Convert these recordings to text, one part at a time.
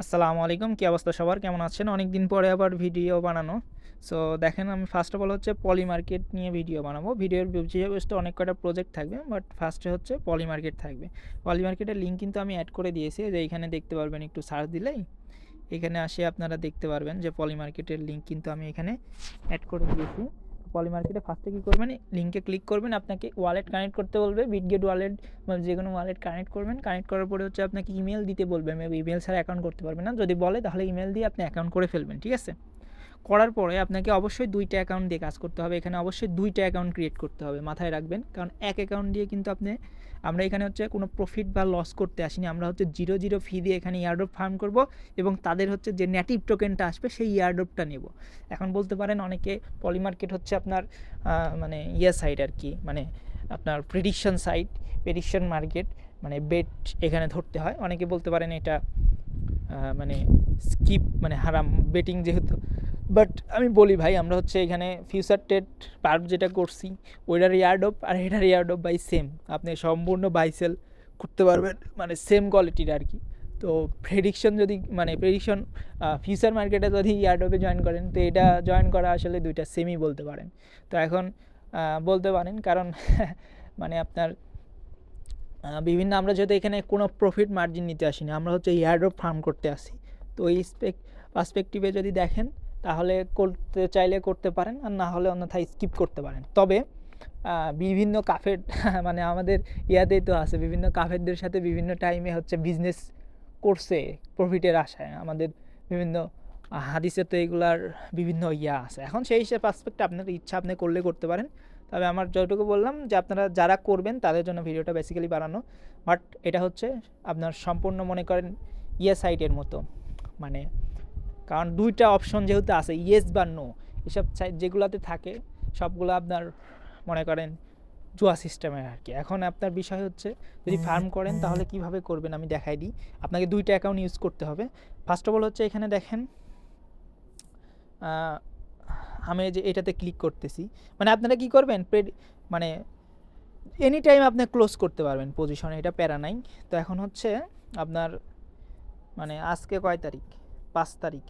আসসালামু আলাইকুম, কী অবস্থা সবার? কেমন আছেন? অনেক দিন পরে আবার ভিডিও বানানো। সো দেখেন, আমি ফার্স্ট অফ অল হচ্ছে পলি মার্কেট নিয়ে ভিডিও বানাবো। ভিডিওর বিষয়বস্তু অনেক কয়টা প্রজেক্ট থাকবে, বাট ফার্স্টে হচ্ছে পলি মার্কেট থাকবে। পলি মার্কেটের লিঙ্ক কিন্তু আমি অ্যাড করে দিয়েছি, যে এইখানে দেখতে পারবেন, একটু সার্চ দিলেই এখানে আসে আপনারা দেখতে পারবেন যে পলি মার্কেটের লিঙ্ক কিন্তু আমি এখানে অ্যাড করে দিয়েছি। পলি মার্কেটে ফার্স্টে কী করবেন, লিঙ্কে ক্লিক করবেন, আপনাকে ওয়ালেট কানেক্ট করতে বলবে, বিটগেট ওয়ালেট বা যে কোনো ওয়ালেট কানেক্ট করবেন। কানেক্ট করার পরে হচ্ছে আপনাকে ইমেল দিতে বলবে, মেবি ইমেল ছাড়া অ্যাকাউন্ট করতে পারবেন না। যদি বলে তাহলে ইমেল দিয়ে আপনি অ্যাকাউন্ট করে ফেলবেন, ঠিক আছে? করার পরে আপনাকে অবশ্যই 2টা অ্যাকাউন্ট দিয়ে কাজ করতে হবে। এখানে অবশ্যই 2টা অ্যাকাউন্ট ক্রিয়েট করতে হবে, মাথায় রাখবেন। কারণ এক অ্যাকাউন্ট দিয়ে কিন্তু আমরা এখানে হচ্ছে কোনো প্রফিট বা লস করতে আসিনি। আমরা হচ্ছে 0 ফি দিয়ে এখানে ইয়ারড্রপ ফার্ম করব এবং তাদের হচ্ছে যে নেটিভ টোকেনটা আসবে সেই ইয়ারড্রপটা নেব। এখন বলতে পারেন অনেকে পলি মার্কেট হচ্ছে আপনার মানে সাইট আর কি, মানে আপনার প্রেডিকশন সাইট, প্রেডিকশন মার্কেট, মানে বেট এখানে ধরতে হয়। অনেকে বলতে পারেন এটা মানে স্কিপ, মানে হারাম বেটিং যেহেতু। বাট আমি বলি ভাই, আমরা হচ্ছে এখানে ফিউচার ট্রেড পার্ট যেটা করছি ওইটার ইয়ারড্রপ আর এটার ইয়ারড্রপ বাই সেম, আপনি সম্পূর্ণ বাই সেল করতে পারবেন, মানে সেম কোয়ালিটির আর কি। তো প্রেডিকশন যদি, মানে প্রেডিকশন ফিউচার মার্কেটে যদি ইয়ারড্রপে জয়েন করেন, তো এটা জয়েন করা আসলে দুইটা সেমই বলতে পারেন। তো এখন বলতে পারেন, কারণ মানে আপনার বিভিন্ন, আমরা যেহেতু এখানে কোনো প্রফিট মার্জিন নিতে আসিনি, আমরা হচ্ছে ইয়ারড্রপ ফার্ম করতে আসি। তো এই পার্সপেক্টিভে যদি দেখেন, তাহলে করতে চাইলে করতে পারেন, আর না হলে অন্যথায় স্কিপ করতে পারেন। তবে বিভিন্ন কাফের মানে আমাদের ইয়াতেই তো আছে, বিভিন্ন কাফেরদের সাথে বিভিন্ন টাইমে হচ্ছে বিজনেস করছে প্রফিটের আশায়। আমাদের বিভিন্ন হাদিসে তো এগুলার বিভিন্ন ইয়া আছে। এখন সেই হিসেবে পার্সপেক্টে আপনার ইচ্ছা, আপনি করলে করতে পারেন। তবে আমার যতটুকু বললাম যে আপনারা যারা করবেন তাদের জন্য ভিডিওটা বেসিক্যালি বানানো। বাট এটা হচ্ছে আপনার সম্পূর্ণ, মনে করেন, সাইটের মতো, মানে কারণ 2টা অপশন যেহেতু আছে, ইয়েস বা নো, এসব সাইট যেগুলোতে থাকে সবগুলো আপনার, মনে করেন, জুয়া সিস্টেমের আর কি। এখন আপনার বিষয় হচ্ছে, যদি ফার্ম করেন তাহলে কিভাবে করবেন আমি দেখাই দিই। আপনাকে 2টা অ্যাকাউন্ট ইউজ করতে হবে। ফার্স্ট অফ অল হচ্ছে এখানে দেখেন, আমি যে এটাতে ক্লিক করতেছি, মানে আপনারা কি করবেন, মানে এনি টাইম আপনি ক্লোজ করতে পারবেন পজিশনে, এটা প্যারা নাই। তো এখন হচ্ছে আপনার, মানে আজকে কয় তারিখ, 5 তারিখ,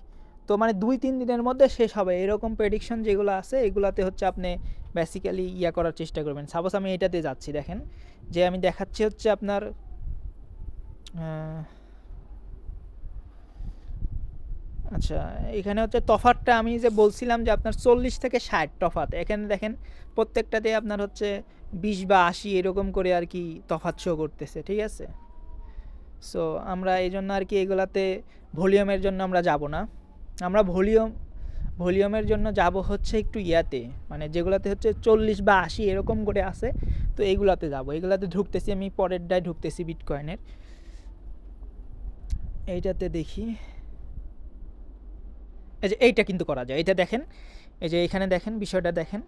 তো মানে 2-3 দিনের মধ্যে শেষ হবে এরকম প্রেডিকশন যেগুলো আছে, এগুলাতে হচ্ছে আপনি বেসিক্যালি করার চেষ্টা করবেন। সাপোজ আমি এটাতে যাচ্ছি, দেখেন যে আমি দেখাচ্ছি হচ্ছে আপনার আচ্ছা, এখানে হচ্ছে তফাতটা আমি যে বলছিলাম যে আপনার 40 থেকে 60 তফাত, এখানে দেখেন প্রত্যেকটাতে আপনার হচ্ছে 20 বা 80 এরকম করে আর কি তফাত শো করতেছে, ঠিক আছে? সো আমরা এই জন্য আর কি এগুলাতে ভলিউমের জন্য আমরা যাব না। আমরা ভলিউমের জন্য যাব হচ্ছে একটু মানে যেগুলাতে হচ্ছে 40 বা 80 এরকম করে আছে, তো এইগুলাতে যাব। এগুলাতে ঢুকতেছি আমি, পরেরটায় ঢুকতেছি বিটকয়েনের। এইটাতে দেখি, এই যে এইটা কিন্তু করা যায়। এটা দেখেন, এই যে এখানে দেখেন, বিষয়টা দেখেন,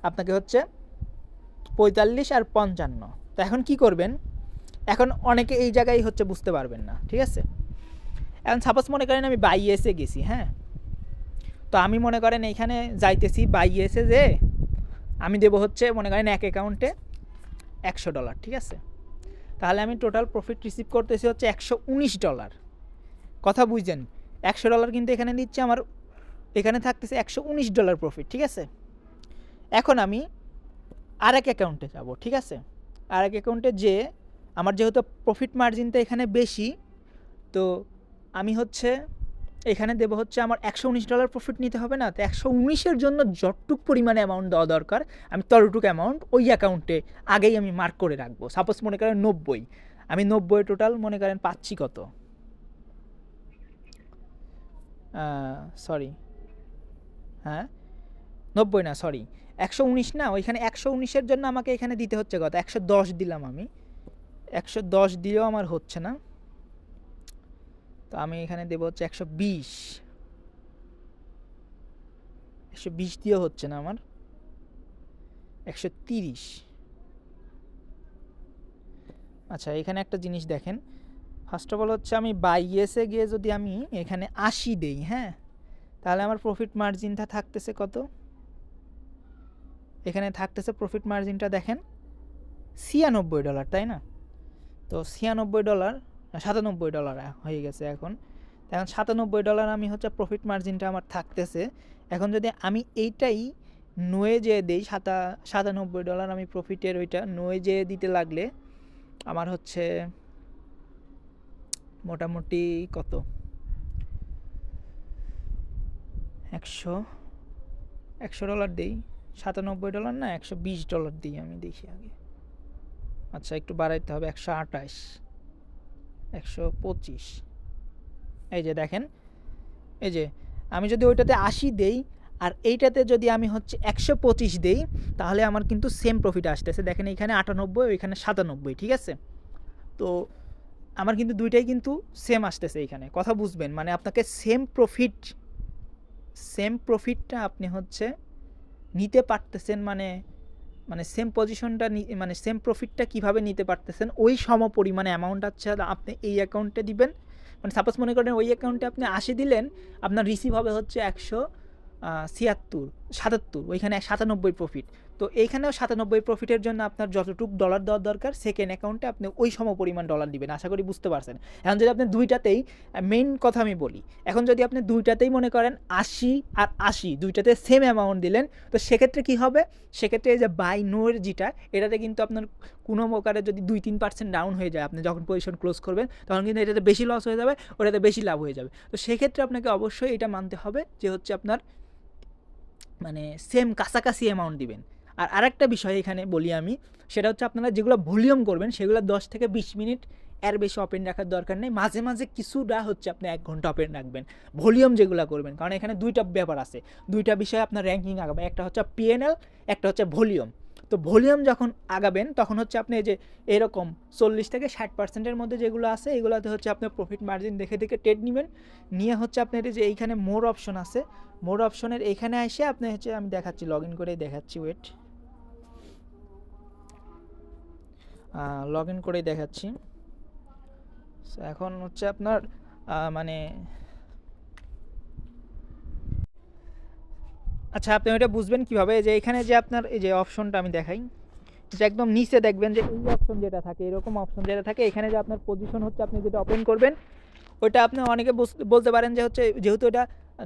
আপনাকে হচ্ছে 45 আর 55। তো এখন কি করবেন, এখন অনেকে এই জায়গায় হচ্ছে বুঝতে পারবেন না, ঠিক আছে? এখন সাপোজ মনে করেন আমি বাই এসে গেছি, হ্যাঁ, তো আমি মনে করেন এইখানে যাইতেছি বাই এসে, যে আমি দেবো হচ্ছে মনে করেন এক অ্যাকাউন্টে $100, ঠিক আছে? তাহলে আমি টোটাল প্রফিট রিসিভ করতেছি হচ্ছে $119। কথা বুঝছেন? $100 কিন্তু এখানে দিচ্ছে আমার, এখানে থাকতেছে $119 প্রফিট, ঠিক আছে? এখন আমি আরেক অ্যাকাউন্টে যাব, ঠিক আছে? আরেক অ্যাকাউন্টে যে আমার যেহেতু প্রফিট মার্জিনটা এখানে বেশি, তো আমি হচ্ছে এখানে দেবো হচ্ছে আমার $119 প্রফিট নিতে হবে না। তো 119-এর জন্য যতটুক পরিমাণে অ্যামাউন্ট দেওয়া দরকার, আমি ততটুকু অ্যামাউন্ট ওই অ্যাকাউন্টে আগেই আমি মার্ক করে রাখবো। সাপোজ মনে করেন 90, আমি 90 টোটাল মনে করেন পাচ্ছি কত, সরি, হ্যাঁ 90 না, সরি 119 না, ওইখানে 119-এর জন্য আমাকে এখানে দিতে হচ্ছে কত, 110 দিলাম আমি। 110 দিলেও আমার হচ্ছে না, তো আমি এখানে দেবো হচ্ছে 120। 120 দিয়েও হচ্ছে না আমার, 130। আচ্ছা, এখানে একটা জিনিস দেখেন, ফার্স্ট অফ অল হচ্ছে আমি বাই এসে গিয়ে যদি আমি এখানে 80 দেই, হ্যাঁ, তাহলে আমার প্রফিট মার্জিনটা থাকতেছে কত, এখানে থাকতেছে প্রফিট মার্জিনটা দেখেন $96, তাই না? তো $96, $97 হয়ে গেছে এখন। এখন $97 আমি হচ্ছে প্রফিট মার্জিনটা আমার থাকতেছে। এখন যদি আমি এইটাই নয়ে যেয়ে দিই, $97 আমি প্রফিটের ওইটা নয়ে যেয়ে দিতে লাগলে আমার হচ্ছে মোটামুটি কত, $100 দিই, $97 না $120 দিই, আমি দেখি আগে। আচ্ছা একটু বাড়াইতে হবে, 128, 125। এই যে দেখেন, এই যে আমি যদি ওইটাতে 80 দেই আর এইটাতে যদি আমি হচ্ছে 125 দেই, তাহলে আমার কিন্তু সেম প্রফিট আসতেছে। দেখেন এইখানে 98, ওইখানে 97, ঠিক আছে? তো আমার কিন্তু দুইটাই কিন্তু সেম আসতেছে এইখানে, কথা বুঝবেন। মানে আপনাকে সেম প্রফিটটা আপনি হচ্ছে নিতে পারতেছেন, মানে সেম পজিশনটা, মানে সেম প্রফিটটা কীভাবে নিতে পারতেছেন, ওই সম পরিমাণে অ্যামাউন্ট আছে আপনি এই অ্যাকাউন্টে দিবেন। মানে সাপোজ মনে করেন ওই অ্যাকাউন্টে আপনি 80 দিলেন, আপনার রিসিভ হবে হচ্ছে 177, ওইখানে 97 প্রফিট। তো এইখানেও 97 প্রফিটের জন্য আপনার যতটুকু ডলার দেওয়ার দরকার সেকেন্ড অ্যাকাউন্টে আপনি ওই সম পরিমাণ ডলার দিবেন। আশা করি বুঝতে পারছেন। এখন যদি আপনি দুইটাতেই, মেইন কথা আমি বলি, এখন যদি আপনি দুইটাতেই মনে করেন 80 আর 80 দুইটাতে সেম অ্যামাউন্ট দিলেন, তো সেক্ষেত্রে কী হবে, সেক্ষেত্রে এই যে বাই নোর যেটা, এটাতে কিন্তু আপনার কোনো প্রকারে যদি 2-3% ডাউন হয়ে যায়, আপনি যখন পজিশন ক্লোজ করবেন তখন কিন্তু এটাতে বেশি লস হয়ে যাবে, ওটাতে বেশি লাভ হয়ে যাবে। তো সেক্ষেত্রে আপনাকে অবশ্যই এটা মানতে হবে যে হচ্ছে আপনার মানে সেম কাছাকাছি অ্যামাউন্ট দিবেন। আর আরেকটা বিষয় এখানে বলি আমি, সেটা হচ্ছে আপনারা যেগুলো ভলিউম করবেন সেগুলো 10 থেকে 20 মিনিট এর বেশি ওপেন রাখার দরকার নেই। মাঝে মাঝে কিছুটা হচ্ছে আপনি 1 ঘন্টা ওপেন রাখবেন ভলিউম যেগুলো করবেন, কারণ এখানে দুইটা ব্যাপার আছে, দুইটা বিষয়ে আপনার র্যাঙ্কিং আগাবে, একটা হচ্ছে পিএনএল, একটা হচ্ছে ভলিউম। তো ভলিউম যখন আগাবেন তখন হচ্ছে আপনি যে এরকম 40 থেকে 60%-এর মধ্যে যেগুলো আছে এগুলোতে হচ্ছে আপনার প্রফিট মার্জিন দেখে দেখে ট্রেড নেবেন, নিয়ে হচ্ছে আপনার যে এইখানে মোর অপশন আছে, মোর অপশনের এইখানে এসে আপনি হচ্ছে, আমি দেখাচ্ছি, লগ ইন করেই দেখাচ্ছি, ওয়েট, লগ ইন করেই দেখাচ্ছি। এখন হচ্ছে আপনার মানে আচ্ছা আপনি ওইটা বুঝবেন কীভাবে, যে এখানে যে আপনার এই যে অপশনটা আমি দেখাই, যে একদম নিচে দেখবেন যে এই অপশন যেটা থাকে, এরকম অপশন যেটা থাকে, এখানে যে আপনার পজিশন হচ্ছে আপনি যেটা ওপেন করবেন ওইটা আপনি অনেকে বলতে পারেন যে হচ্ছে যেহেতু এটা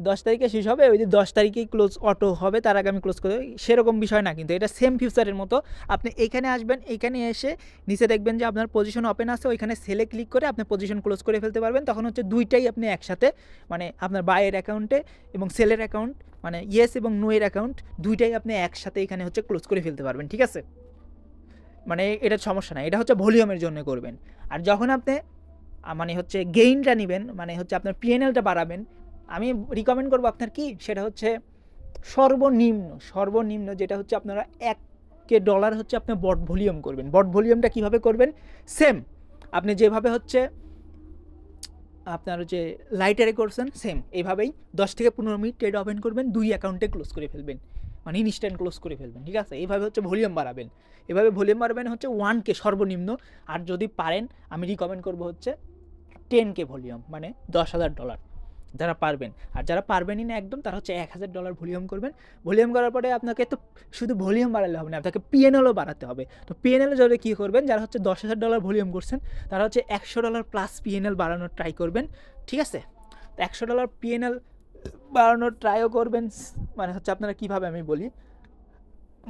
10 তারিখে শেষ হবে, ওই যে 10 তারিখেই ক্লোজ অটো হবে, তার আগে আমি ক্লোজ করে দেবো, সেরকম বিষয় না, কিন্তু এটা সেম ফিউচারের মতো। আপনি এইখানে আসবেন, এইখানে এসে নিচে দেখবেন যে আপনার পজিশন ওপেন আছে, ওইখানে সেলে ক্লিক করে আপনি পজিশন ক্লোজ করে ফেলতে পারবেন। তখন হচ্ছে দুইটাই আপনি একসাথে, মানে আপনার বাইয়ের অ্যাকাউন্টে এবং সেলের অ্যাকাউন্ট, মানে ইয়েস এবং নো এর অ্যাকাউন্ট দুইটাই আপনি একসাথে এখানে হচ্ছে ক্লোজ করে ফেলতে পারবেন, ঠিক আছে? মানে এটা সমস্যা না, এটা হচ্ছে ভলিউমের জন্য করবেন। আর যখন আপনি মানে হচ্ছে গেইনটা নেবেন, মানে হচ্ছে আপনার পিএনএলটা বাড়াবেন, আমি রিকমেন্ড করবো আপনার কি, সেটা হচ্ছে সর্বনিম্ন যেটা হচ্ছে আপনারা $1 হচ্ছে আপনি বট ভলিউম করবেন। বট ভলিউমটা কীভাবে করবেন, সেম আপনি যেভাবে হচ্ছে আপনার যে লাইটারে করছেন সেম এইভাবেই 10 থেকে 15 মিনিট ট্রেড ওপেন করবেন, 2 অ্যাকাউন্টে ক্লোজ করে ফেলবেন, মানে ইনস্ট্যান্ট ক্লোজ করে ফেলবেন, ঠিক আছে? এইভাবে হচ্ছে ভলিউম বাড়াবেন, এভাবে ভলিউম বাড়াবেন হচ্ছে 1K সর্বনিম্ন। আর যদি পারেন আমি রিকমেন্ড করবো হচ্ছে 10K ভলিউম, মানে $10,000 যারা পারবেন। আর যারা পারবেনই না একদম, তারা হচ্ছে $1,000 ভলিউম করবেন। ভলিউম করার পরে আপনাকে তো শুধু ভলিউম বাড়ালে হবে না, আপনাকে পিএনএলও বাড়াতে হবে। তো পিএনএল যদি কী করবেন, যারা হচ্ছে $10,000 ভলিউম করছেন তারা হচ্ছে $100 প্লাস পিএনএল বাড়ানোর ট্রাই করবেন, ঠিক আছে? তো $100 পিএনএল বাড়ানোর ট্রাইও করবেন, মানে হচ্ছে আপনারা কীভাবে আমি বলি,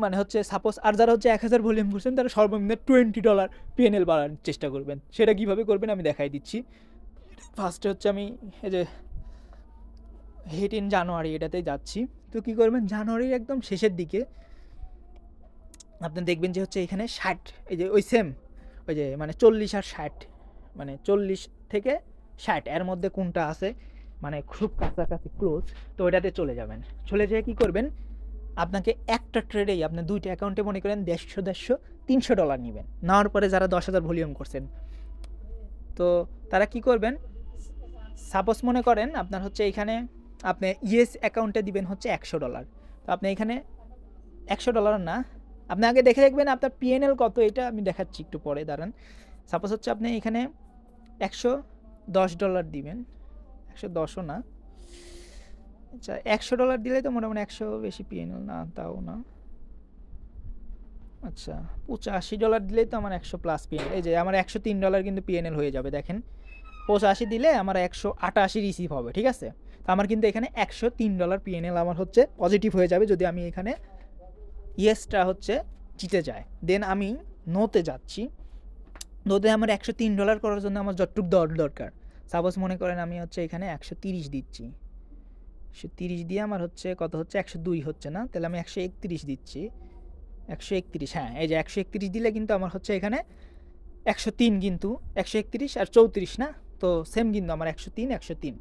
মানে হচ্ছে সাপোজ, আর যারা হচ্ছে 1000 ভলিউম করছেন তারা সর্বনিম্ন $20 পিএনএল বাড়ানোর চেষ্টা করবেন। সেটা কীভাবে করবেন আমি দেখাই দিচ্ছি। ফার্স্টে হচ্ছে আমি এই যে হিট ইন জানুয়ারি এটাতেই যাচ্ছি। তো কী করবেন, জানুয়ারির একদম শেষের দিকে আপনি দেখবেন যে হচ্ছে এখানে 60, এই যে ওই সেম ওই যে মানে 40 আর 60, মানে 40 থেকে 60 এর মধ্যে কোনটা আছে, মানে খুব কাছাকাছি ক্লোজ, তো ওইটাতে চলে যাবেন। চলে যেয়ে কী করবেন, আপনাকে একটা ট্রেডেই আপনি দুইটা অ্যাকাউন্টে মনে করেন $150, $300 নেবেন। নেওয়ার পরে যারা 10,000 ভলিউম করছেন, তো তারা কি করবেন, সাপোজ মনে করেন আপনার হচ্ছে এখানে আপনি ইয়েস অ্যাকাউন্টে দিবেন হচ্ছে $100। তো আপনি এখানে $100 না, আপনি আগে দেখে দেখবেন আপনার পিএনএল কত, এটা আমি দেখাচ্ছি একটু পরে, দাঁড়ান। সাপোজ হচ্ছে আপনি এখানে $110 দিবেন, 110ও না, আচ্ছা $100 দিলে তো মোটামুটি 100 বেশি পিএনএল না, তাও না, আচ্ছা $85 দিলেই তো আমার 100 প্লাস পিএনএল, এই যে আমার $103 কিন্তু পিএনএল হয়ে যাবে। দেখেন 85 দিলে আমার $188 রিসিভ হবে, ঠিক আছে। তো আমার কিন্তু এখানে $103 পিএনএল আমার হচ্ছে পজিটিভ হয়ে যাবে যদি আমি এখানে ইয়েসটা হচ্ছে জিতে যায়। দেন আমি নোতে যাচ্ছি। নোতে আমার $103 করার জন্য আমার যতটুকু দরকার, সাপোজ মনে করেন আমি হচ্ছে এখানে 130 দিচ্ছি, 130 দিয়ে আমার হচ্ছে কত হচ্ছে 102 হচ্ছে না, তাহলে আমি 131 দিচ্ছি, 131, হ্যাঁ এই যে 131 দিলে কিন্তু আমার হচ্ছে এখানে 103, কিন্তু 131 আর 34 না, তো সেম কিন্তু আমার 103।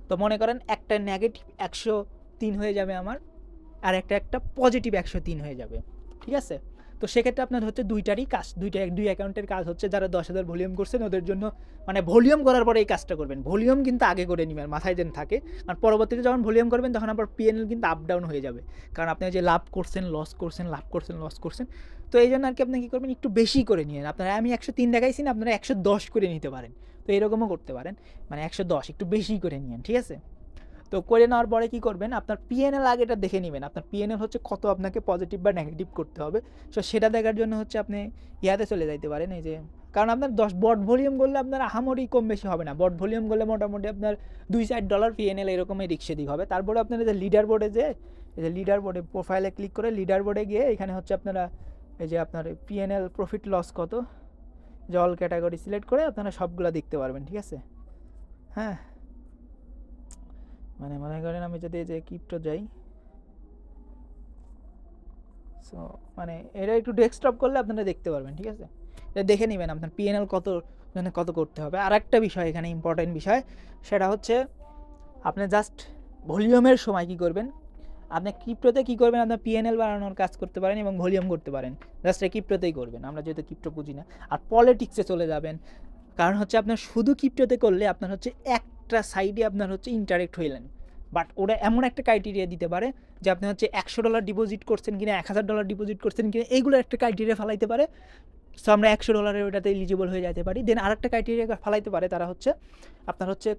তো মনে করেন একটা নেগেটিভ 103 হয়ে যাবে আমার, আর একটা পজিটিভ 103 হয়ে যাবে, ঠিক আছে। তো সেক্ষেত্রে আপনার হচ্ছে দুইটারই কাজ, দুই অ্যাকাউন্টের কাজ হচ্ছে যারা 10,000 ভলিউম করছেন ওদের জন্য, মানে ভলিউম করার পরে এই কাজটা করবেন, ভলিউম কিন্তু আগে করে নেবেন, মাথায় যেন থাকে। আর পরবর্তীতে যখন ভলিউম করবেন তখন আবার পিএনএল কিন্তু আপ ডাউন হয়ে যাবে, কারণ আপনি যে লাভ করছেন লস করছেন, লাভ করছেন লস করছেন। তো এই জন্য আর কি আপনি কী করবেন, একটু বেশি করে নিন। আপনারা আমি 103 দেখাইছি না, আপনারা 110 করে নিতে পারেন, তো এরকমও করতে পারেন, মানে 110 একটু বেশি করে নিন, ঠিক আছে। তো করে নেওয়ার পরে কী করবেন, আপনার পিএনএল আগেটা দেখে নেবেন, আপনার পিএনএল হচ্ছে কত আপনাকে পজিটিভ বা নেগেটিভ করতে হবে। সো সেটা দেখার জন্য হচ্ছে আপনি ইয়াতে চলে যাইতে পারেন, এই যে, কারণ আপনার 10 বট ভলিউম করলে আপনার আহামরি কম বেশি হবে না, বট ভলিউম করলে মোটামুটি আপনার $2-4 পিএনএল এরকমই দিক সেদিক হবে। তারপরে আপনার এই যে লিডার বোর্ডে যে, এই যে লিডার বোর্ডে প্রোফাইলে ক্লিক করে লিডার বোর্ডে গিয়ে এখানে হচ্ছে আপনারা এই যে আপনার পিএনএল প্রফিট লস কত, যে অল ক্যাটাগরি সিলেক্ট করে আপনারা সবগুলো দেখতে পারবেন, ঠিক আছে। হ্যাঁ, মানে মনে করেন আমি যদি এই যে ক্রিপ্টো যাই, সো মানে এটা একটু ডেস্কটপ করলে আপনারা দেখতে পারবেন, ঠিক আছে। এটা দেখে নেবেন আপনার পিএনএল কত, মানে কত করতে হবে। আর একটা বিষয় এখানে ইম্পর্টেন্ট বিষয়, সেটা হচ্ছে আপনি জাস্ট ভলিউমের সময় কী করবেন, আপনি ক্রিপ্টোতে কী করবেন, আপনার পিএনএল বাড়ানোর কাজ করতে পারেন এবং ভলিউম করতে পারেন, জাস্ট এই ক্রিপ্টোতেই করবেন, আমরা যেহেতু ক্রিপ্টো বুঝি না। আর পলিটিক্সে চলে যাবেন, কারণ হচ্ছে আপনার শুধু ক্রিপ্টোতে করলে আপনার হচ্ছে একটা সাইডে আপনার হচ্ছে ইন্টারেক্ট হইলেন, বাট ওরা এমন একটা ক্রাইটেরিয়া দিতে পারে যে আপনি হচ্ছে $100 ডিপোজিট করছেন কিনা, $1000 ডিপোজিট করছেন কিনা, এইগুলো একটা ক্রাইটেরিয়া ফালাইতে পারে। সো আমরা $100 ওটাতে এলিজিবল হয়ে যেতে পারি। দেন আরেকটা ক্রাইটেরিয়া ফালাইতে পারে তারা হচ্ছে আপনার হচ্ছে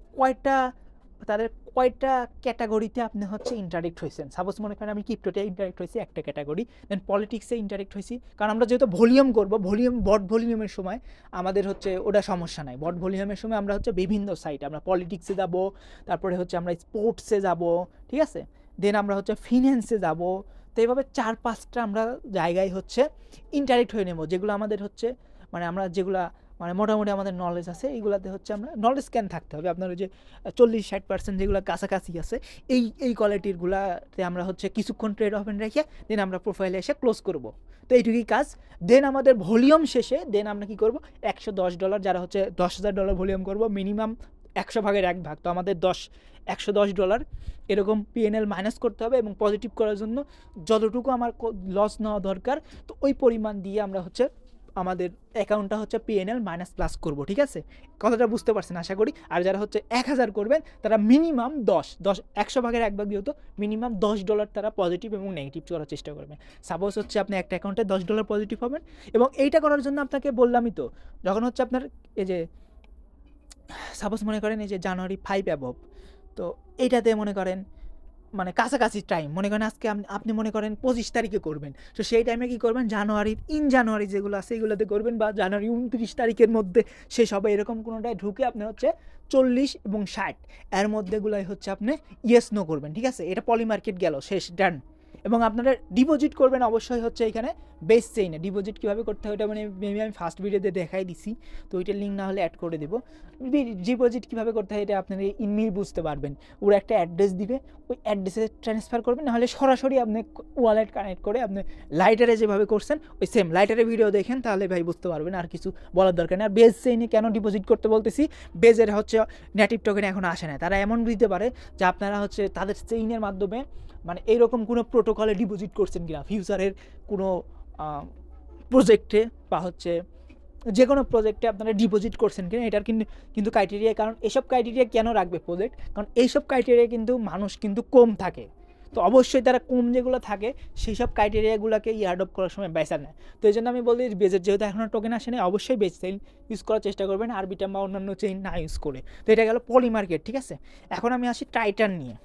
কয়টা ক্যাটাগরিতে আপনি হচ্ছে ইন্টারেক্ট হয়েছেন। সাপোজ মনে করেন আমি ক্রিপ্টোতে ইন্টারেক্ট হয়েছি একটা ক্যাটাগরি, দেন পলিটিক্সে ইন্টারেক্ট হয়েছি, কারণ আমরা যেহেতু ভলিউম করবো, বট ভলিউমের সময় আমাদের হচ্ছে ওটা সমস্যা নাই। বট ভলিউমের সময় আমরা হচ্ছে বিভিন্ন সাইট, আমরা পলিটিক্সে যাব, তারপরে হচ্ছে আমরা স্পোর্টসে যাব, ঠিক আছে, দেন আমরা হচ্ছে ফিন্যান্সে যাব। তো এইভাবে 4-5টা আমরা জায়গায় হচ্ছে ইন্টারেক্ট হয়ে নেব, যেগুলো আমাদের হচ্ছে মানে আমরা যেগুলা মানে মোটামুটি আমাদের নলেজ আছে, এইগুলাতে হচ্ছে আমরা নলেজ ক্যান থাকতে হবে। আপনার ওই যে 40-60% যেগুলো কাছাকাছি আছে, এই কোয়ালিটিরগুলাতে আমরা হচ্ছে কিছুক্ষণ ট্রেড ওপেন রেখে দেন আমরা প্রোফাইলে এসে ক্লোজ করব। তো এইটুকুই কাজ। দেন আমাদের ভলিউম শেষে দেন আমরা কী করব, $110, যারা হচ্ছে $10,000 ভলিউম করব, মিনিমাম 100 ভাগের 1 ভাগ, তো আমাদের $110 এরকম পিএনএল মাইনাস করতে হবে, এবং পজিটিভ করার জন্য যতটুকু আমার লস নেওয়া দরকার, তো ওই পরিমাণ দিয়ে আমরা হচ্ছে আমাদের অ্যাকাউন্টটা হচ্ছে পিএনএল মাইনাস প্লাস করব, ঠিক আছে। কথাটা বুঝতে পারছেন আশা করি। আর যারা হচ্ছে 1000 করবেন তারা মিনিমাম 100 ভাগের 1 ভাগ যেহেতু মিনিমাম $10 তারা পজিটিভ এবং নেগেটিভ করার চেষ্টা করবেন। সাপোজ হচ্ছে আপনি একটা অ্যাকাউন্টে $10 পজিটিভ হবেন, এবং এইটা করার জন্য আপনাকে বললামই তো, যখন হচ্ছে আপনার এই যে সাপোজ মনে করেন এই যে জানুয়ারি 5 অ্যাবভ, তো এইটাতে মনে করেন মানে কাছাকাছি টাইম, মনে করেন আজকে আপনি মনে করেন 25 তারিখে করবেন, তো সেই টাইমে কী করবেন, জানুয়ারি যেগুলো আছে এগুলোতে করবেন, বা জানুয়ারি 29 তারিখের মধ্যে শেষ হবে, এরকম কোনোটায় ঢুকে আপনি হচ্ছে 40 এবং 60 এর মধ্যেগুলোই হচ্ছে আপনি ইয়েস নো করবেন, ঠিক আছে। এটা পলি মার্কেট গেল, শেষ, ডান। এবং আপনারা ডিপোজিট করবেন অবশ্যই হচ্ছে এখানে বেস চেইনে। ডিপোজিট কীভাবে করতে হয় ওটা মানে মেবি আমি ফার্স্ট ভিডিওতে দেখাই দিছি, তো ওইটার লিঙ্ক না হলে অ্যাড করে দেবো। ডিপোজিট কীভাবে করতে হয় এটা আপনারা ইনমিল বুঝতে পারবেন, ওরা একটা অ্যাড্রেস দিবে, ওই অ্যাড্রেসে ট্রান্সফার করবেন, নাহলে সরাসরি আপনি ওয়ালেট কানেক্ট করে আপনি লাইটারে যেভাবে করছেন ওই সেম লাইটারে ভিডিও দেখেন, তাহলে ভাই বুঝতে পারবেন, আর কিছু বলার দরকার নেই। আর বেজ চেইনে কেন ডিপোজিট করতে বলতেছি, বেজের হচ্ছে নেটিভ টোকেন এখন আসে না, তারা এমন দিতে পারে যে আপনারা হচ্ছে তাদের চেইনের মাধ্যমে মানে এইরকম কোনো প্রোটোকলে ডিপোজিট করছেন কিনা, ফিউচারের কোনো প্রজেক্টে বা হচ্ছে যে কোনো প্রজেক্টে আপনারা ডিপোজিট করছেন কিনা, এটার কিন্তু ক্রাইটেরিয়া, কারণ এইসব ক্রাইটেরিয়া কেন রাখবে প্রজেক্ট, কারণ এইসব ক্রাইটেরিয়া কিন্তু মানুষ কিন্তু কম থাকে, তো অবশ্যই তারা কম যেগুলো থাকে সেই সব ক্রাইটেরিয়াগুলোকে অ্যাডপ্ট করার সময় বেচা নেয়। তো এই জন্য আমি বলি বেজের যেহেতু এখনও টোকেন আসে না, অবশ্যই বেজ চেইন ইউজ করার চেষ্টা করবেন, আরবিটাম বা অন্যান্য চেইন না ইউজ করে। তো এটা গেল পলি মার্কেট, ঠিক আছে। এখন আমি আসি টাইটান নিয়ে।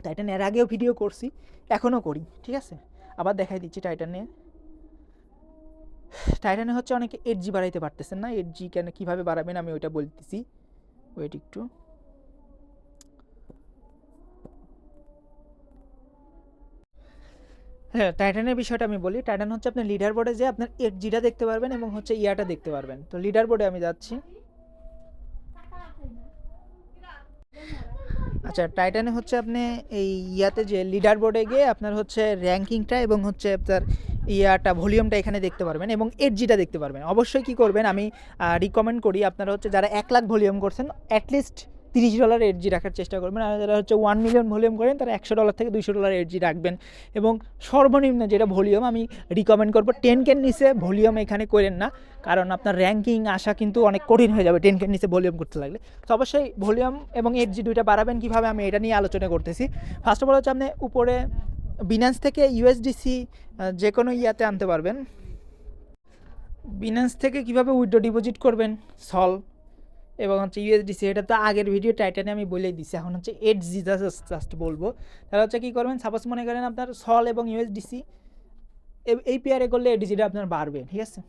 টাইটান এর আগেও ভিডিও করছি, এখনও করি, ঠিক আছে। আবার দেখাই দিচ্ছি টাইটানে হচ্ছে অনেকে 8G বাড়াইতে পারতেছেন না, 8G কেন কীভাবে বাড়াবেন আমি ওইটা বলতেছি। ওয়েট একটু, হ্যাঁ টাইটানের বিষয়টা আমি বলি। টাইটান হচ্ছে আপনার লিডার বোর্ডে যে আপনার এফজিটা দেখতে পারবেন এবং হচ্ছে ইয়াটা দেখতে পারবেন। তো লিডার বোর্ডে আমি যাচ্ছি। আচ্ছা টাইটানে হচ্ছে আপনি এই ইয়াতে যে লিডার বোর্ডে গিয়ে আপনার হচ্ছে র্যাঙ্কিংটা এবং হচ্ছে আপনার ইয়াটা ভলিউমটা এখানে দেখতে পারবেন এবং এফজিটা দেখতে পারবেন। অবশ্যই কি করবেন, আমি রিকমেন্ড করি আপনারা হচ্ছে যারা 1 লাখ ভলিউম করছেন অ্যাটলিস্ট $30 এডজি রাখার চেষ্টা করবেন। আর যারা হচ্ছে 1 মিলিয়ন ভলিউম করেন তারা $100 থেকে $200 এডজি রাখবেন। এবং সর্বনিম্ন যেটা ভলিউম আমি রিকমেন্ড করবো 10K নিচে ভলিউম এখানে করেন না, কারণ আপনার র্যাঙ্কিং আসা কিন্তু অনেক কঠিন হয়ে যাবে 10K নিচে ভলিউম করতে লাগলে। তো অবশ্যই ভলিউম এবং এডজি দুইটা বাড়াবেন কীভাবে আমি এটা নিয়ে আলোচনা করতেছি। ফার্স্ট অফ অল হচ্ছে আপনি উপরে বিনান্স থেকে ইউএসডিসি যে কোনো ইয়াতে আনতে পারবেন। বিনান্স থেকে কীভাবে উইথড্র ডিপোজিট করবেন সল এবং হচ্ছে ইউএসডিসি, এটা তো আগের ভিডিও টাইটানে আমি বলেই দিচ্ছি। এখন হচ্ছে এডজি জাস্ট বলবো। তাহলে হচ্ছে কী করবেন, সাপোজ মনে করেন আপনার সল এবং ইউএসডিসি এই পেয়ারে করলে এডিজিটা আপনার বাড়বে, ঠিক আছে।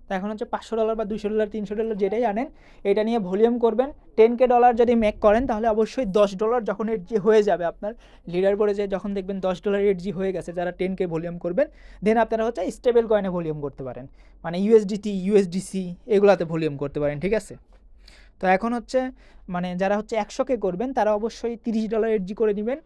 তো এখন হচ্ছে $500 বা $200 $300 যেটাই আনেন এটা নিয়ে ভলিউম করবেন। 10K যদি মেক করেন তাহলে অবশ্যই $10 যখন এডজি হয়ে যাবে আপনার লিডার বোর্ডে যে যখন দেখবেন $10 এডজি হয়ে গেছে যারা 10K ভলিউম করবেন, দেন আপনারা হচ্ছে স্টেবল কয়েনে ভলিউম করতে পারেন, মানে ইউএসডিটি ইউএসডিসি এগুলাতে ভলিউম করতে পারেন, ঠিক আছে। তো এখন হচ্ছে মানে যারা হচ্ছে 100K করবেন তারা অবশ্যই $30 এডজি করে নেবেন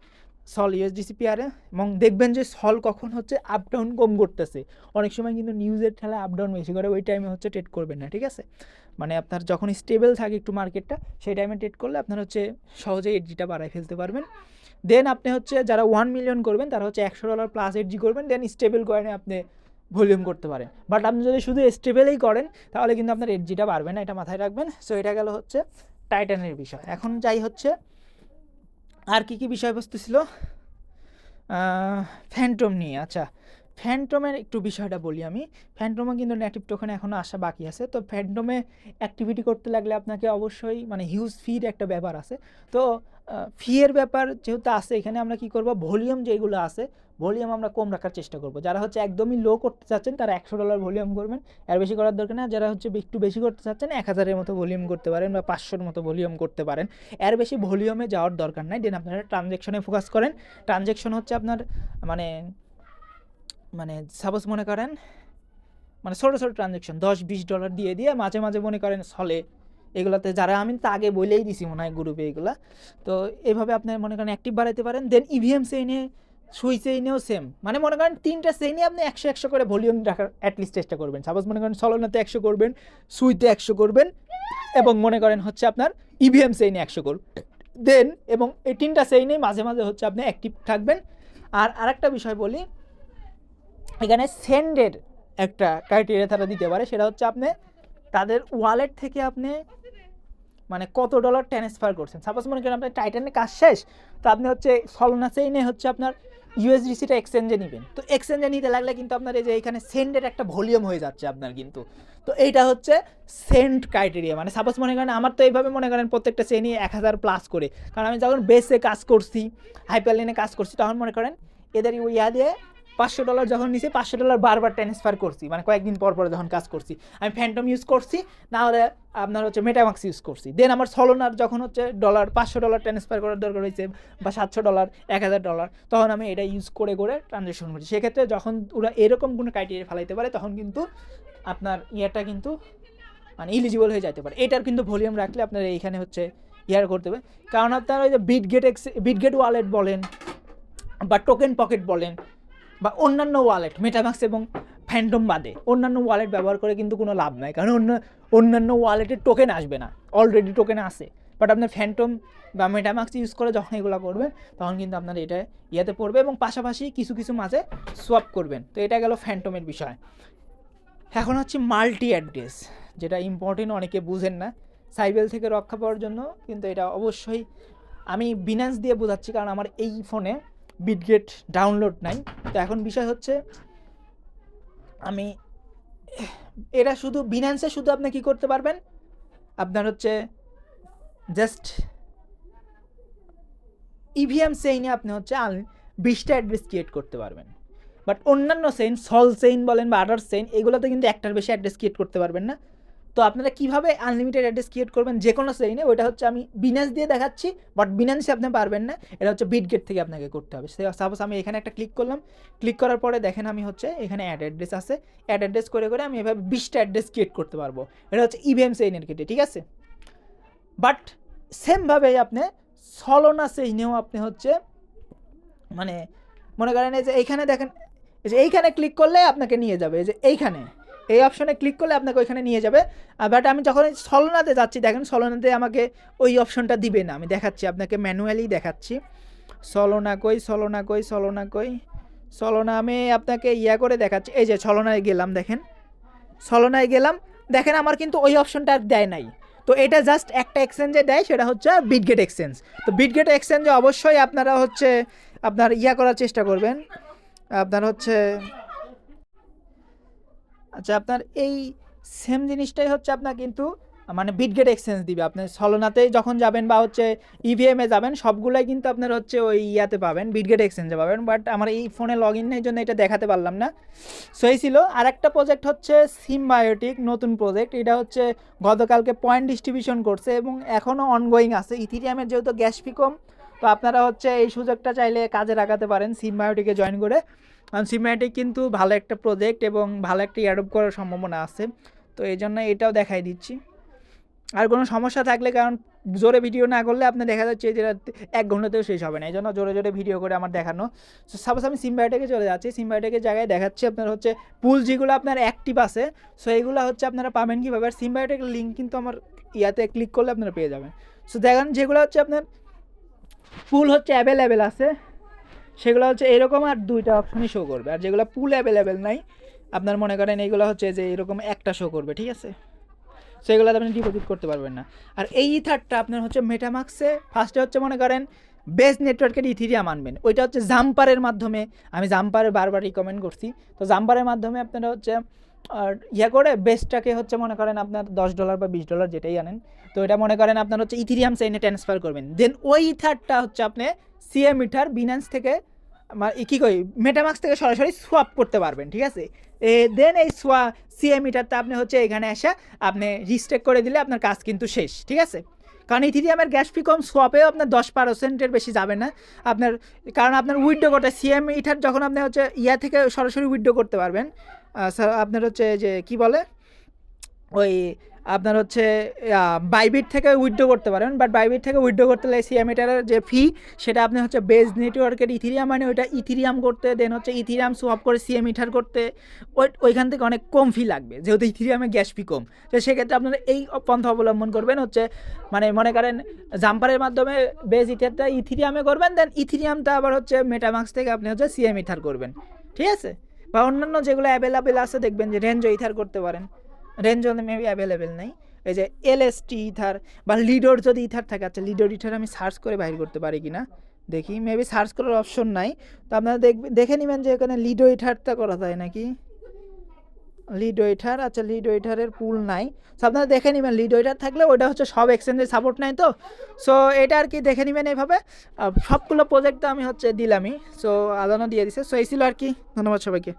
সল ইউএসডিসি পেয়ারে, এবং দেখবেন যে সল কখন হচ্ছে আপ ডাউন কম করতেছে। অনেক সময় কিন্তু নিউজের ঠেলা আপ ডাউন বেশি করে, ওই টাইমে হচ্ছে ট্রেড করবেন না, ঠিক আছে। মানে আপনার যখন স্টেবল থাকে একটু মার্কেটটা সেই টাইমে ট্রেড করলে আপনার হচ্ছে সহজেই এডজিটা বাড়ায় ফেলতে পারবেন। দেন আপনি হচ্ছে যারা 1 মিলিয়ন করবেন তারা হচ্ছে $100 প্লাস এডজি করবেন, দেন স্টেবল কয়েনে আপনি ভলিউম করতে পারেন। বাট আপনি যদি শুধু স্টেবলেই করেন তাহলে কিন্তু আপনার এডজিটা বাড়বে না, এটা মাথায় রাখবেন। সো এটা গেল হচ্ছে টাইটানের বিষয়। এখন যাই হচ্ছে আর কি বিষয়বস্তু ছিল ফ্যান্টম নিয়ে। আচ্ছা ফ্যান্টমের একটু বিষয়টা বলি আমি। ফ্যান্টমে কিন্তু নেটিভ টোকেনে এখনও আসা বাকি আছে। তো ফ্যান্টমে অ্যাক্টিভিটি করতে লাগলে আপনাকে অবশ্যই মানে হিউজ ফির একটা ব্যাপার আছে। তো ফিয়ের ব্যাপার যেহেতু আছে এখানে আমরা কি করব, ভলিউম যেগুলো আছে ভলিউম আমরা কম রাখার চেষ্টা করব। যারা হচ্ছে একদমই লো করতে চাচ্ছেন তারা $100 ভলিউম করবেন, এর বেশি করার দরকার না। যারা হচ্ছে একটু বেশি করতে চাচ্ছেন 1000-এর মতো ভলিউম করতে পারেন বা 500-এর মতো ভলিউম করতে পারেন, এর বেশি ভলিউমে যাওয়ার দরকার নাই। দেন আপনারা ট্রানজ্যাকশনে ফোকাস করেন। ট্রানজ্যাকশন হচ্ছে আপনার মানে সাপোজ মনে করেন মানে ছোটো ছোটো ট্রানজ্যাকশন $10-20 দিয়ে মাঝে মাঝে মনে করেন চলে এগুলোতে, যারা আমি তো আগে বলেই দিছি মনে হয় গ্রুপে এগুলা। তো এইভাবে আপনি মনে করেন অ্যাক্টিভ বাড়াইতে পারেন। দেন ইভিএম চেইনে সুই চেইনেও সেম, মানে মনে করেন 3টা চেইনে আপনি 100 করে ভলিউম রাখার অ্যাটলিস্ট চেষ্টা করবেন। সাপোজ মনে করেন সলোনাতে 100 করবেন, সুইতে 100 করবেন এবং মনে করেন হচ্ছে আপনার ইভিএম চেইনে 100 করবেন। দেন এবং এই 3টা চেইনে মাঝে মাঝে হচ্ছে আপনি অ্যাক্টিভ থাকবেন। আর আরেকটা বিষয় বলি, এখানে সেন্ডের একটা ক্রাইটেরিয়া তারা দিতে পারে, সেটা হচ্ছে আপনি তাদের ওয়ালেট থেকে আপনি মানে কত ডলার ট্রান্সফার করছেন। সাপোজ মনে করেন আপনার টাইটানের কাজ শেষ, তো আপনি হচ্ছে সলোনা চেইনে হচ্ছে আপনার ইউএসডিসিটা এক্সচেঞ্জে নেবেন। তো এক্সচেঞ্জে নিতে লাগলে কিন্তু আপনার এই যে এখানে সেন্ডের একটা ভলিউম হয়ে যাচ্ছে আপনার কিন্তু। তো এইটা হচ্ছে সেন্ড ক্রাইটেরিয়া। মানে সাপোজ মনে করেন আমার তো এইভাবে মনে করেন প্রত্যেকটা চেইনই 1000 প্লাস করে, কারণ আমি যখন বেসে কাজ করছি হাইপারলাইনে কাজ করছি তখন মনে করেন এদের ইয়া দিয়ে $500 যখন নিচে $500 বারবার ট্রান্সফার করছি, মানে কয়েকদিন পর পরে যখন কাজ করছি আমি ফ্যান্টম ইউজ করছি, না হলে আপনার হচ্ছে মেটামাক্স ইউজ করছি। দেন আমার সলোনার যখন হচ্ছে $500 ট্রান্সফার করার দরকার হয়েছে বা $700 $1000, তখন আমি এটা ইউজ করে ট্রানজ্যাকশন করছি। সেক্ষেত্রে যখন ওরা এরকম কোনো ক্রাইটেরিয়া ফেলাইতে পারে তখন কিন্তু আপনার ইয়েটা কিন্তু মানে ইলিজিবল হয়ে যেতে পারে। এটার কিন্তু ভলিউম রাখলে আপনার এইখানে হচ্ছে ইয়ার করতে হবে। কারণ আপনার ওই যে বিটগেট ওয়ালেট বলেন বা টোকেন পকেট বলেন বা অন্যান্য ওয়ালেট মেটামাক্স এবং ফ্যান্টম বাদে অন্যান্য ওয়ালেট ব্যবহার করে কিন্তু কোনো লাভ নাই, কারণ অন্যান্য ওয়ালেটের টোকেন আসবে না, অলরেডি টোকেন আসে। বাট আপনার ফ্যান্টম বা মেটামাক্স ইউজ করে যখন এগুলো করবেন তখন কিন্তু আপনার এটা ইয়াতে পড়বে এবং পাশাপাশি কিছু মাঝে সোয়াপ করবেন। তো এটা গেল ফ্যান্টমের বিষয়। এখন হচ্ছে মাল্টি অ্যাড্রেস, যেটা ইম্পর্টেন্ট, অনেকে বুঝেন না। সাইবেল থেকে রক্ষা পাওয়ার জন্য কিন্তু এটা অবশ্যই আমি বিনান্স দিয়ে বোঝাচ্ছি, কারণ আমার এই ফোনে বিটগেট ডাউনলোড নাই। তো এখন বিষয় হচ্ছে আমি এটা শুধু বিনান্সে শুধু আপনি কি করতে পারবেন, আপনার হচ্ছে জাস্ট ইভিএম চেইনে আপনি হচ্ছে 20টা অ্যাড্রেস ক্রিয়েট করতে পারবেন। বাট অন্যান্য চেইন সল চেইন বলেন বা আদার চেইন এগুলোতে কিন্তু একটার বেশি অ্যাড্রেস ক্রিয়েট করতে পারবেন না। তো আপনারা কীভাবে আনলিমিটেড অ্যাড্রেস ক্রিয়েট করবেন যে কোনো চেইনে, ওইটা হচ্ছে আমি বিনান্স দিয়ে দেখাচ্ছি, বাট বিনান্সে আপনি পারবেন না, এটা হচ্ছে বিটগেট থেকে আপনাকে করতে হবে। সাপোজ আমি এখানে একটা ক্লিক করলাম, ক্লিক করার পরে দেখেন আমি হচ্ছে এখানে অ্যাড অ্যাড্রেস আছে, অ্যাড অ্যাড্রেস করে আমি এভাবে 20টা অ্যাড্রেস ক্রিয়েট করতে পারবো। এটা হচ্ছে ইভিএম চেইনের ক্ষেত্রে, ঠিক আছে। বাট সেমভাবে আপনি সলোনা চেইনেও আপনি হচ্ছে মানে মনে করেন এই যে এইখানে দেখেন, এই যে এইখানে ক্লিক করলে আপনাকে নিয়ে যাবে, এই যে এইখানে এই অপশনে ক্লিক করলে আপনাকে ওইখানে নিয়ে যাবে। বাট আমি যখন সলোনাতে যাচ্ছি, দেখেন সলোনাতে আমাকে ওই অপশনটা দিবে না। আমি দেখাচ্ছি আপনাকে, ম্যানুয়ালি দেখাচ্ছি। সলোনা কই, সলোনা কই, সলোনা কই, সলোনা আমি আপনাকে করে দেখাচ্ছি। এই যে সলোনায় গেলাম, দেখেন সলোনায় গেলাম, দেখেন আমার কিন্তু ওই অপশনটা আর দেয় নাই। তো এটা জাস্ট একটা এক্সচেঞ্জে দেয়, সেটা হচ্ছে বিটগেট এক্সচেঞ্জ। তো বিটগেট এক্সচেঞ্জে অবশ্যই আপনারা হচ্ছে আপনার করার চেষ্টা করবেন, আপনার হচ্ছে আচ্ছা আপনার এই সেম জিনিসটাই হচ্ছে আপনার কিন্তু মানে বিটগেট এক্সচেঞ্জ দিবে। আপনি সলোনাতেই যখন যাবেন বা হচ্ছে ইভিএমে যাবেন, সবগুলাই কিন্তু আপনার হচ্ছে ওই পাবেন, বিটগেট এক্সচেঞ্জে পাবেন। বাট আমার এই ফোনে লগ ইন নেই জন্য এটা দেখাতে পারলাম না। সো এই ছিল। আর একটা প্রজেক্ট হচ্ছে সিমবায়োটিক, নতুন প্রজেক্ট। এটা হচ্ছে গতকালকে পয়েন্ট ডিস্ট্রিবিউশন করছে এবং এখনও অনগোয়িং আছে। ইথিরিয়ামের যেহেতু গ্যাস ফি কম, তো আপনারা হচ্ছে এই সুযোগটা চাইলে কাজে লাগাতে পারেন সিমবায়োটিকে জয়েন করে। কারণ সিমবায়োটিক কিন্তু ভালো একটা প্রজেক্ট এবং ভালো একটা অ্যাডপ্ট করার সম্ভাবনা আছে। তো এই জন্য এটাও দেখাই দিচ্ছি। আর কোনো সমস্যা থাকলে, কারণ জোরে ভিডিও না করলে আপনি দেখা যাচ্ছে যে 1 ঘন্টাতেও শেষ হবে না, এই জন্য জোরে জোরে ভিডিও করে আমার দেখানো। সো সাপোজ আমি সিমবায়োটিকে চলে যাচ্ছি, সিমবায়োটিকের জায়গায় দেখাচ্ছি আপনার হচ্ছে পুল যেগুলো আপনার অ্যাক্টিভ আছে, সো এইগুলো হচ্ছে আপনারা পাবেন কীভাবে। আর সিমবায়োটিকের লিঙ্ক কিন্তু আমার ক্লিক করলে আপনারা পেয়ে যাবেন। সো দেখেন যেগুলো হচ্ছে আপনার পুল হচ্ছে অ্যাভেলেবেল আছে, সেগুলো হচ্ছে এরকম আর 2টা অপশনই শো করবে। আর যেগুলো পুল অ্যাভেলেবেল নাই, আপনার মনে করেন এইগুলো হচ্ছে যে এরকম একটা শো করবে, ঠিক আছে। সেগুলো আপনি ডিপোজিট করতে পারবেন না। আর এই ইথারটা আপনার হচ্ছে মেটামাক্সে ফার্স্টে হচ্ছে মনে করেন বেস নেটওয়ার্কের ইথিরিয়াম আনবেন, ওইটা হচ্ছে জাম্পারের মাধ্যমে। আমি জাম্পারে বারবার রিকমেন্ড করছি। তো জাম্পারের মাধ্যমে আপনারা হচ্ছে করে বেসটাকে হচ্ছে মনে করেন আপনার $10 বা $20 যেটাই আনেন, তো এটা মনে করেন আপনার হচ্ছে ইথিরিয়াম চেইনে ট্রান্সফার করবেন। দেন ওই ইথারটা হচ্ছে আপনি সিএম ইথার বিনান্স থেকে মেটামাক্স থেকে সরাসরি সোয়াপ করতে পারবেন, ঠিক আছে। দেন এই সিএম ইটারটা আপনি হচ্ছে এখানে এসে আপনি রিস্টেক করে দিলে আপনার কাজ কিন্তু শেষ, ঠিক আছে। কারণ ইথিরিয়ামের গ্যাস ফি কম, সোয়াপেও আপনার 10% বেশি যাবে না আপনার, কারণ আপনার উইথড্র করতে সিএম ইটার যখন আপনি হচ্ছে থেকে সরাসরি উইথড্র করতে পারবেন, আপনার হচ্ছে যে কি বলে ওই আপনার হচ্ছে বাইবিট থেকে উইথড্র করতে পারেন। বাট বাইবিট থেকে উইথড্র করতে হলে সিএমিটারের যে ফি, সেটা আপনি হচ্ছে বেস নেটওয়ার্কের ইথিরিয়াম মানে ওইটা ইথিরিয়াম করতে, দেন হচ্ছে ইথিরিয়াম সোয়াপ করে সিএমিটার করতে ওইখান থেকে অনেক কম ফি লাগবে, যেহেতু ইথিরিয়ামে গ্যাস ফি কম। তো সেক্ষেত্রে আপনারা এই পন্থা অবলম্বন করবেন হচ্ছে মানে মনে করেন জাম্পারের মাধ্যমে বেস ইথারটা ইথিরিয়ামে করবেন, দেন ইথিরিয়ামটা আবার হচ্ছে মেটামাক্স থেকে আপনি হচ্ছে সিএমিটার করবেন, ঠিক আছে। বা অন্যান্য যেগুলো অ্যাভেলেবেল আছে দেখবেন যে রেঞ্জও ইথার করতে পারেন, রেঞ্জ হলে মেবি অ্যাভেলেবেল নাই। এই যে এলএসটি ইথার বা লিডোর যদি ইথার থাকে, আচ্ছা লিডোর ইথার আমি সার্চ করে বাইর করতে পারি কি না দেখি, মেবি সার্চ করার অপশন নাই। তো আপনারা দেখে নেবেন যে এখানে লিডো ইথারটা করা যায় নাকি, লিডো ইথার, আচ্ছা লিডো ইথারের পুল নাই। সো আপনারা দেখে নেবেন, লিডো ইথার থাকলে ওইটা হচ্ছে সব এক্সচেঞ্জের সাপোর্ট নাই। তো সো এটা আর কি দেখে নেবেন এইভাবে। সবগুলো প্রজেক্ট তো আমি হচ্ছে দিলামই, সো আদানও দিয়ে দিছে। সো এই ছিল আর কি, ধন্যবাদ সবাইকে।